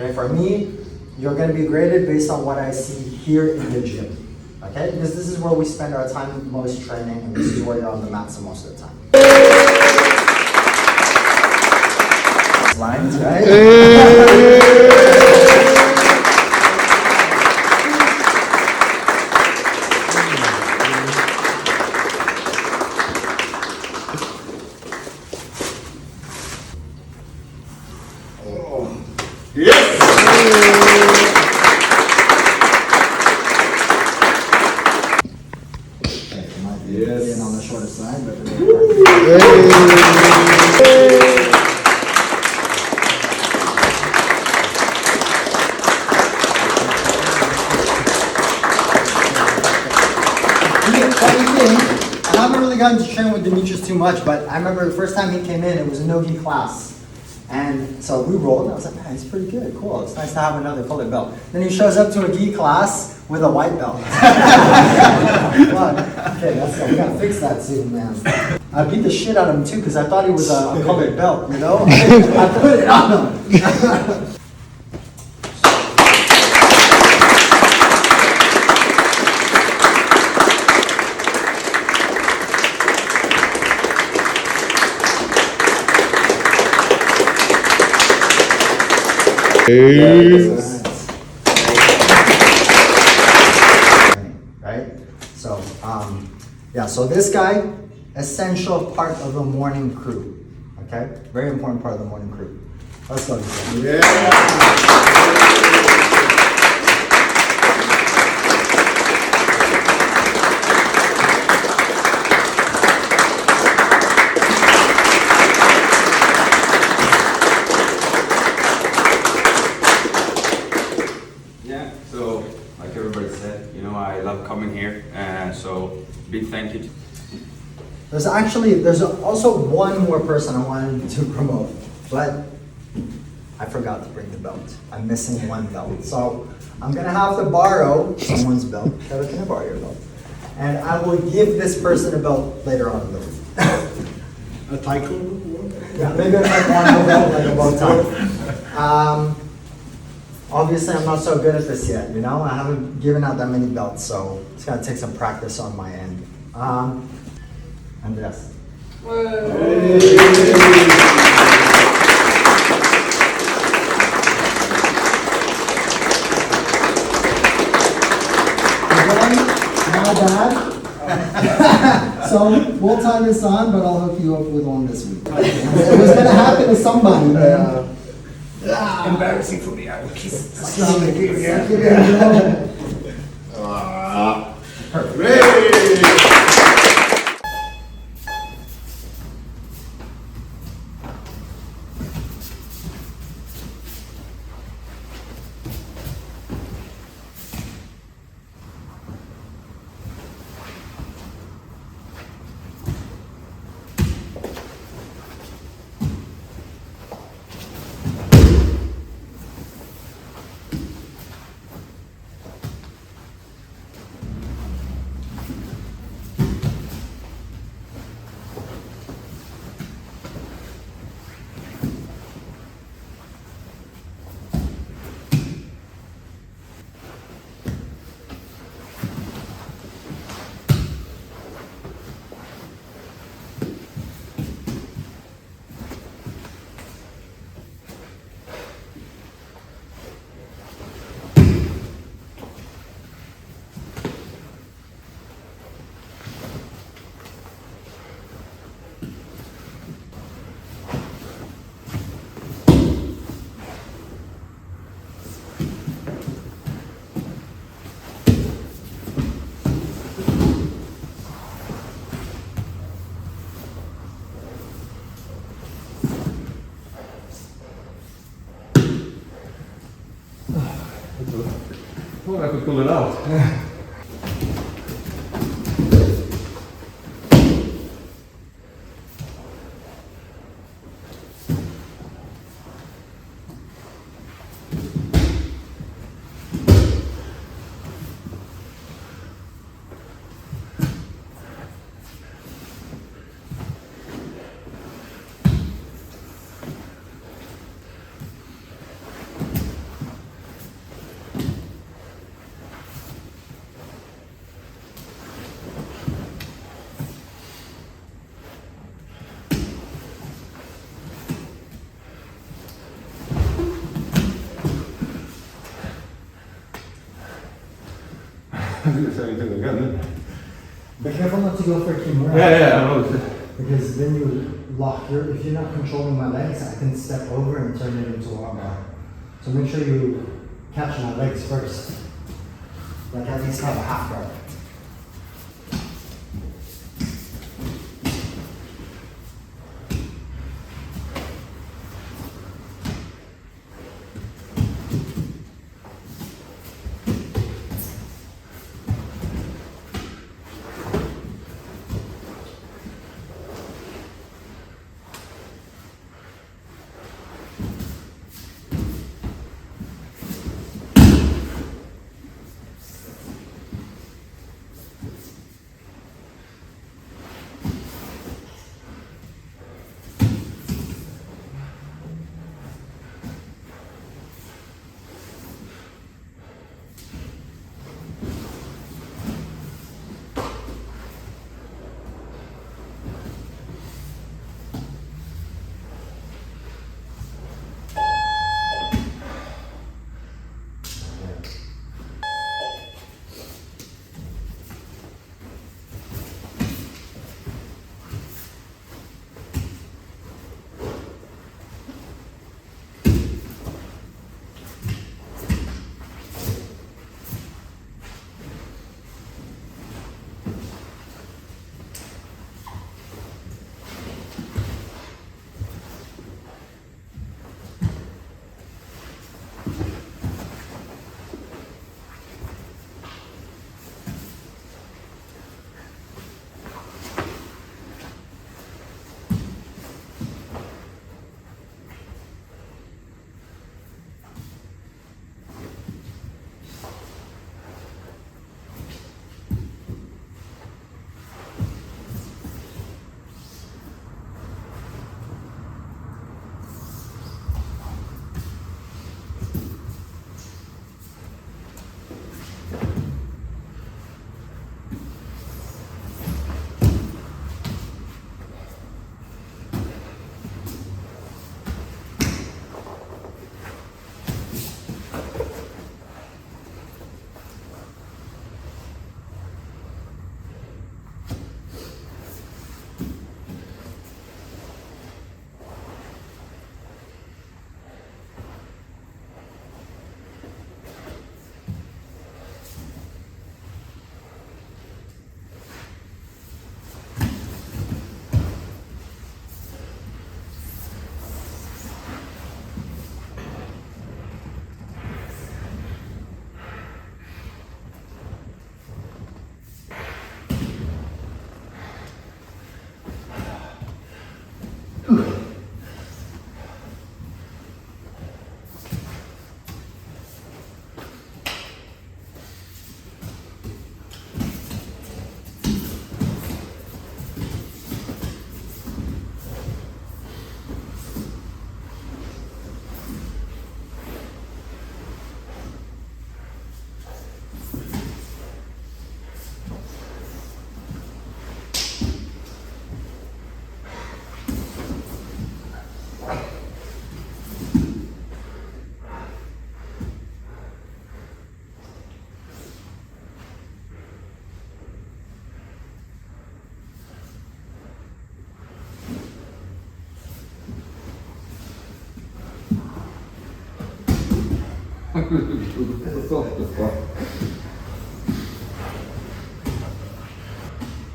Okay, for me, you're going to be graded based on what I see here in the gym. Okay, because this is where we spend our time most training, and this is where you're on the mats most of the time. Lines, right? Yes. On the shorter side, but funny thing, I haven't really gotten to train with Demetrius too much, but I remember the first time he came in, it was a no-gi class. And so we rolled, and I was like, man, he's pretty good, cool. It's nice to have another colored belt. Then he shows up to a gi class with a white belt. Okay, we gotta fix that soon, man. I beat the shit out of him too, because I thought he was a colored belt, you know? I put it on him. Right? So, yeah, so this guy, essential part of the morning crew. Okay? Very important part of the morning crew. Let's go. So, like everybody said, you know, I love coming here, and so big thank you. There's also one more person I wanted to promote, but I forgot to bring the belt. I'm missing one belt. So I'm gonna have to borrow someone's belt. Can I borrow your belt? And I will give this person a belt later on in the week. A taekwondo? Yeah, maybe a taekwondo belt, like a bow tie. Obviously, I'm not so good at this yet, you know? I haven't given out that many belts, so it's gonna take some practice on my end. Andreas. My bad. So we'll tie this on, but I'll hook you up with one this week. It was gonna happen to somebody, man. Embarrassing for me. I will kiss the Perfect. Thought I could pull it out. do the same thing again. Be careful not to go for kimura. Yeah, I know. Because then you lock your, if you're not controlling my legs, I can step over and turn it into a armbar. So make sure you catch my legs first. Like at least have a half guard.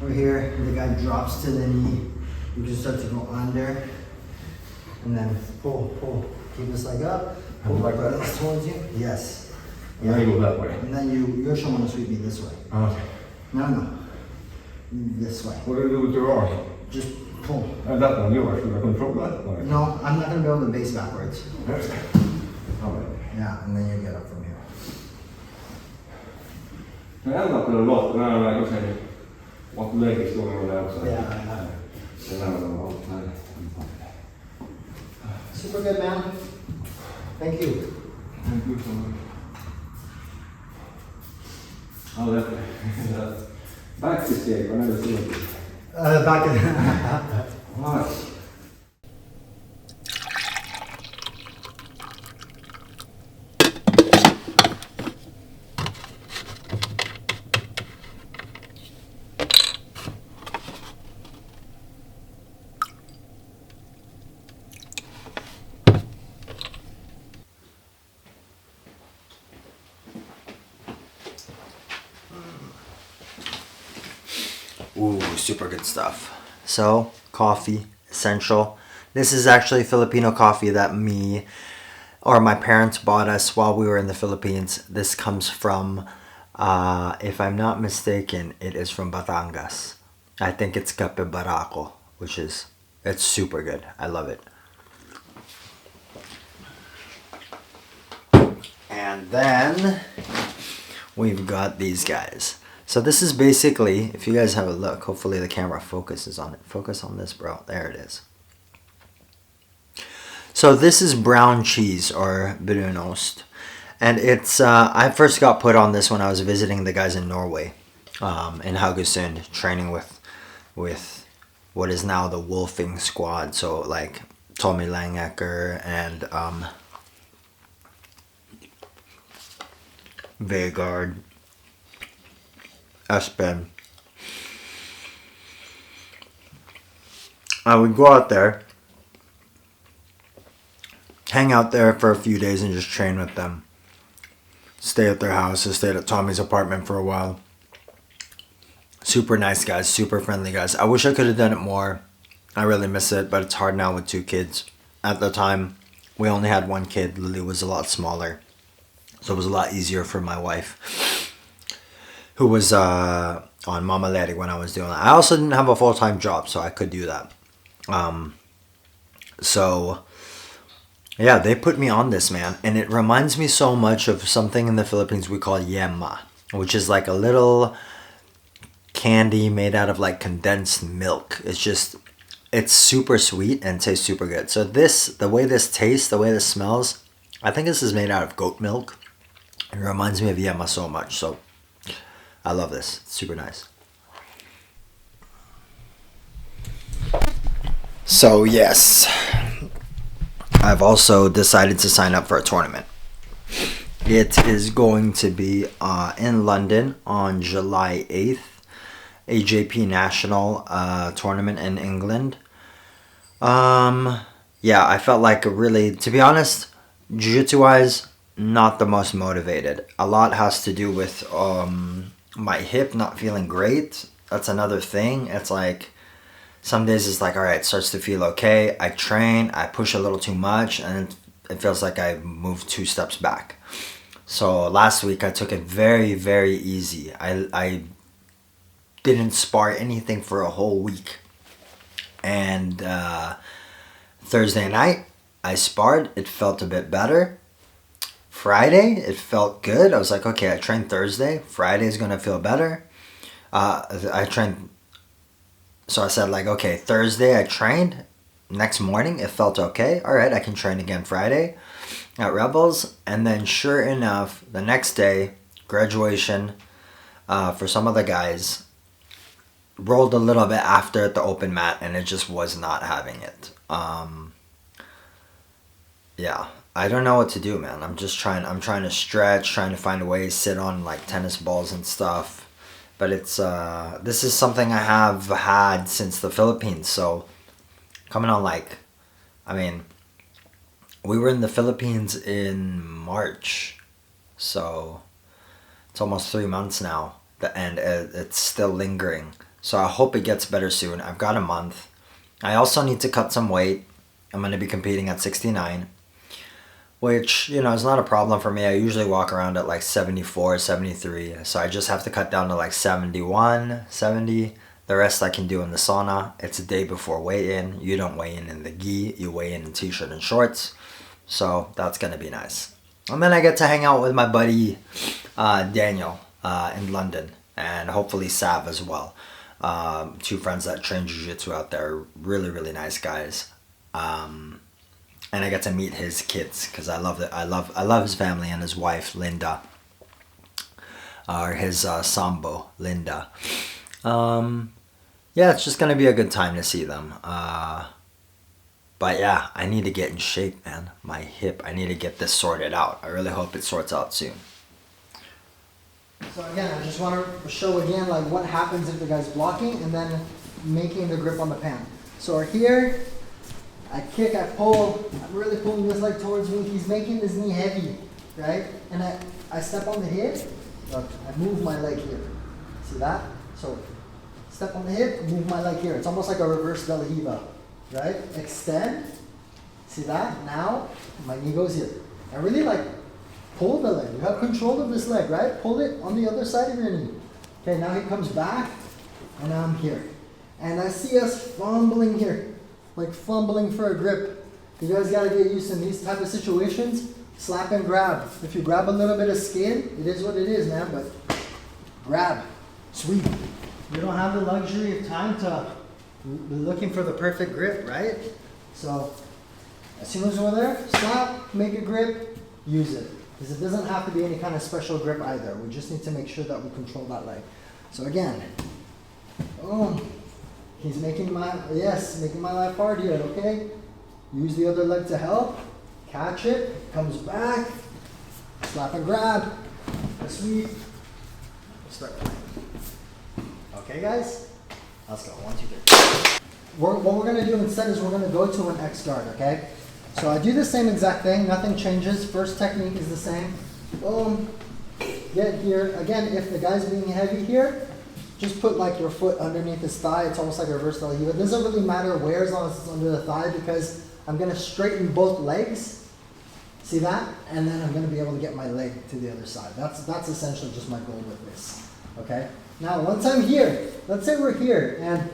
We're here, the guy drops to the knee. You can start to go under and then pull. Keep this leg up, pull Like like that? this towards you. Yes. And then you go that way. And then you're showing to sweep me this way. Okay. No. This way. What do you do with your arm? Just pull. And that one, yours, should I control that? Like, No, I'm not gonna be able to base backwards. Alright. Yeah, and then you get up from here. I ändrat det a lot now, like I say, what leg is going on the outside. Yeah, I have it. So now I'm out. Super good, man. Thank you. Thank you so much. Oh, that back escape, I never seen it. Back in. Nice. Ooh, super good stuff. So, coffee, essential. This is actually Filipino coffee that my parents bought us while we were in the Philippines. This comes from, if I'm not mistaken, it is from Batangas. I think it's Kape Barako, it's super good. I love it. And then we've got these guys. So this is basically, if you guys have a look, hopefully the camera focuses on it. Focus on this, bro. There it is. So this is brown cheese, or brunost. And it's, I first got put on this when I was visiting the guys in Norway, in Haugesund, training with what is now the Wolfing squad. So like Tommy Langecker and Vegard, Espen. I would go out there, hang out there for a few days and just train with them. Stay at their house. I stayed at Tommy's apartment for a while. Super nice guys, super friendly guys. I wish I could have done it more. I really miss it, but it's hard now with 2 kids. At the time, we only had 1 kid. Lily was a lot smaller. So it was a lot easier for my wife, who was on Mama Lady when I was doing that. I also didn't have a full-time job, so I could do that. So, yeah, they put me on this, man. And it reminds me so much of something in the Philippines we call yema, which is like a little candy made out of like condensed milk. It's super sweet and tastes super good. So the way this tastes, the way this smells, I think this is made out of goat milk. It reminds me of yema so much. So I love this. It's super nice. So yes, I've also decided to sign up for a tournament. It is going to be in London on July 8th. AJP National tournament in England. Yeah, I felt like really, to be honest, jiu-jitsu wise, not the most motivated. A lot has to do with my hip not feeling great. That's another thing. It's like some days it's like, all right, it starts to feel okay. I train, I push a little too much, and it feels like I moved 2 steps back. So last week I took it very, very easy. I didn't spar anything for a whole week. And Thursday night I sparred. It felt a bit better. Friday it felt good. I was like, okay, I trained Thursday. Friday is gonna feel better. I trained. So I said like, okay, Thursday I trained. Next morning it felt okay. All right, I can train again Friday at Rebels. And then sure enough, the next day, graduation for some of the guys. Rolled a little bit after at the open mat, and it just was not having it. Yeah, I don't know what to do, man. I'm trying to stretch, trying to find a way to sit on like tennis balls and stuff. But it's this is something I have had since the Philippines. So coming on like, I mean, we were in the Philippines in March, so it's almost 3 months now. And it's still lingering. So I hope it gets better soon. I've got a month. I also need to cut some weight. I'm going to be competing at 69. Which, you know, is not a problem for me. I usually walk around at like 74, 73. So I just have to cut down to like 71, 70. The rest I can do in the sauna. It's a day before weigh-in. You don't weigh in the gi. You weigh in t-shirt and shorts. So that's going to be nice. And then I get to hang out with my buddy Daniel in London. And hopefully Sav as well. 2 friends that train jiu-jitsu out there. Really, really nice guys. And I get to meet his kids because I love his family and his wife Linda. Or his Sambo Linda. Yeah, it's just gonna be a good time to see them. But yeah, I need to get in shape, man. My hip, I need to get this sorted out. I really hope it sorts out soon. So again, I just want to show again like what happens if the guy's blocking and then making the grip on the pan. So here, I kick, I pull, I'm really pulling this leg towards me. He's making his knee heavy, right? And I step on the hip, look, I move my leg here. See that? So step on the hip, move my leg here. It's almost like a reverse De La Riva, right? Extend, see that? Now, my knee goes here. I really like pull the leg. You have control of this leg, right? Pull it on the other side of your knee. Okay, now he comes back, and now I'm here. And I see us fumbling here, like fumbling for a grip. You guys gotta get used to these type of situations. Slap and grab. If you grab a little bit of skin, it is what it is, man, but grab, sweep. You don't have the luxury of time to be looking for the perfect grip, right? So, as soon as we're there, slap, make a grip, use it. Because it doesn't have to be any kind of special grip either. We just need to make sure that we control that leg. So again, boom. He's making my life hard here, okay? Use the other leg to help. Catch it, comes back, slap and grab, a sweep, start playing. Okay guys? Let's go, 1, 2, 3. What we're gonna do instead is we're gonna go to an X guard, okay? So I do the same exact thing, nothing changes. First technique is the same. Boom, get here. Again, if the guy's being heavy here, just put like your foot underneath his thigh. It's almost like a reverse De La Riva. It doesn't really matter where as long as it's under the thigh because I'm gonna straighten both legs. See that? And then I'm gonna be able to get my leg to the other side. That's essentially just my goal with this, okay? Now, once I'm here, let's say we're here and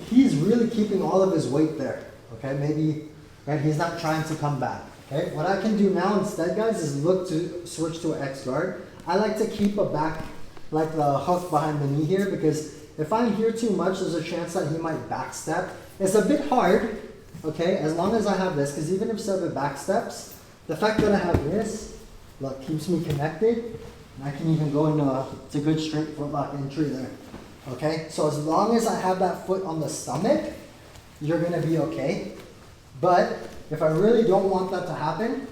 he's really keeping all of his weight there, okay? Maybe, right, he's not trying to come back, okay? What I can do now instead, guys, is look to switch to an X guard. I like to keep a back, like the hook behind the knee here, because if I'm here too much, there's a chance that he might backstep. It's a bit hard, okay, as long as I have this, because even if Seba backsteps, the fact that I have this, look, keeps me connected, and I can even go into a good straight foot lock entry there, okay? So as long as I have that foot on the stomach, you're gonna be okay. But if I really don't want that to happen,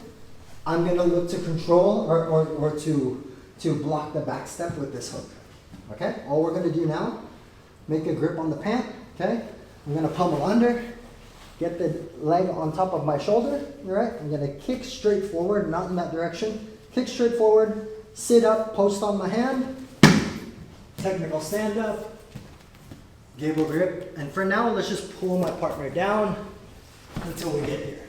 I'm gonna look to control or to block the back step with this hook, okay? All we're gonna do now, make a grip on the pant, okay? I'm gonna pummel under, get the leg on top of my shoulder, all right? I'm gonna kick straight forward, not in that direction. Kick straight forward, sit up, post on my hand, technical stand up, gable grip. And for now, let's just pull my partner down until we get here,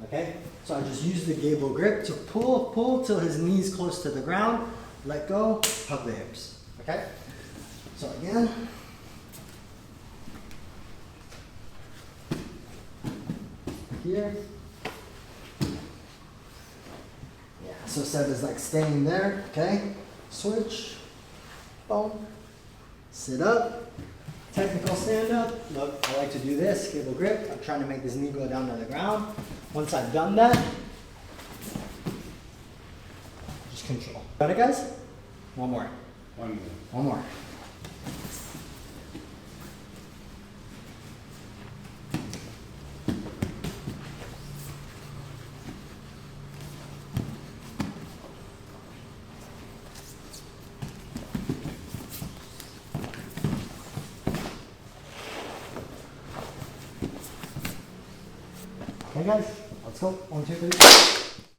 okay? So I just use the gable grip to pull till his knee's close to the ground, let go, hug the hips, okay? So again, here. Yeah, so Seb is like staying there, okay? Switch, boom, sit up, technical stand up. Look, I like to do this, gable grip. I'm trying to make this knee go down to the ground. Once I've done that, just control. Got it, guys? One more. One more. Okay guys, let's go. 1, 2, 3.